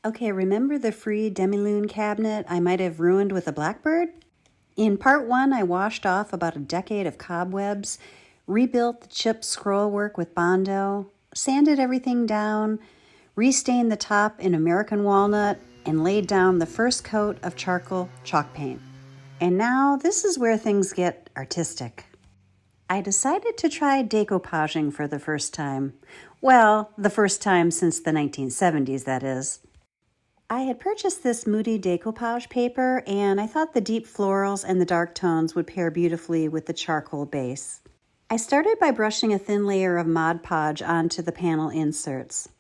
Okay, remember the free Demilune cabinet I might have ruined with a blackbird? In part one, I washed off about a decade of cobwebs, rebuilt the chipped scrollwork with Bondo, sanded everything down, restained the top in American walnut, and laid down the first coat of charcoal chalk paint. And now this is where things get artistic. I decided to try decoupaging for the first time. Well, the first time since the 1970s, that is. I had purchased this Moody decoupage paper, and I thought the deep florals and the dark tones would pair beautifully with the charcoal base. I started by brushing a thin layer of Mod Podge onto the panel inserts.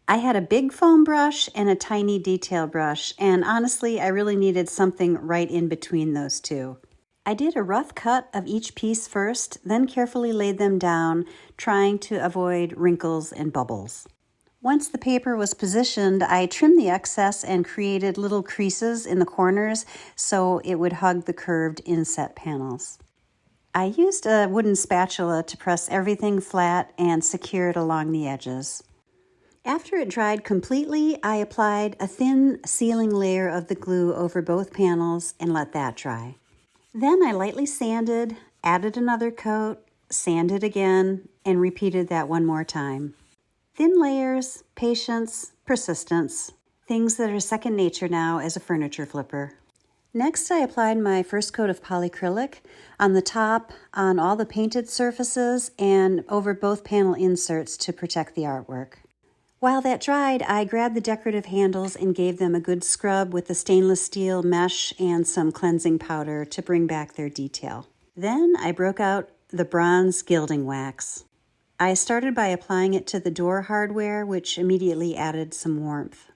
I had a big foam brush and a tiny detail brush, and honestly, I really needed something right in between those two. I did a rough cut of each piece first, then carefully laid them down, trying to avoid wrinkles and bubbles. Once the paper was positioned, I trimmed the excess and created little creases in the corners so it would hug the curved inset panels. I used a wooden spatula to press everything flat and secure it along the edges. After it dried completely, I applied a thin sealing layer of the glue over both panels and let that dry. Then I lightly sanded, added another coat, sanded again, and repeated that one more time. Thin layers, patience, persistence, things that are second nature now as a furniture flipper. Next, I applied my first coat of polycrylic on the top, on all the painted surfaces, and over both panel inserts to protect the artwork. While that dried, I grabbed the decorative handles and gave them a good scrub with the stainless steel mesh and some cleansing powder to bring back their detail. Then I broke out the bronze gilding wax. I started by applying it to the door hardware, which immediately added some warmth.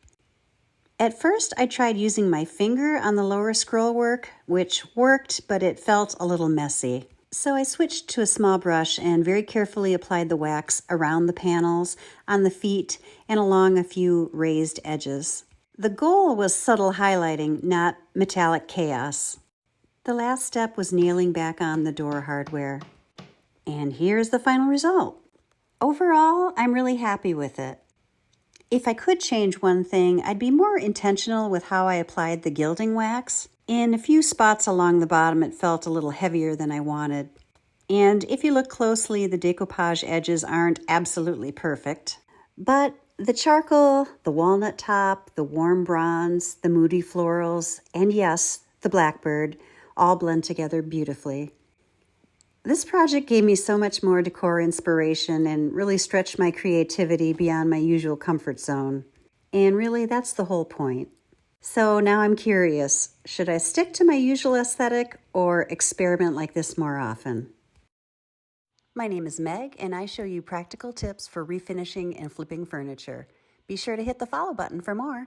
At first, I tried using my finger on the lower scrollwork, which worked, but it felt a little messy. So I switched to a small brush and very carefully applied the wax around the panels, on the feet, and along a few raised edges. The goal was subtle highlighting, not metallic chaos. The last step was nailing back on the door hardware. And here's the final result. Overall, I'm really happy with it. If I could change one thing, I'd be more intentional with how I applied the gilding wax. In a few spots along the bottom, it felt a little heavier than I wanted. And if you look closely, the decoupage edges aren't absolutely perfect. But the charcoal, the walnut top, the warm bronze, the moody florals, and yes, the blackbird, all blend together beautifully. This project gave me so much more decor inspiration and really stretched my creativity beyond my usual comfort zone. And really, that's the whole point. So now I'm curious, should I stick to my usual aesthetic or experiment like this more often? My name is Meg, and I show you practical tips for refinishing and flipping furniture. Be sure to hit the follow button for more.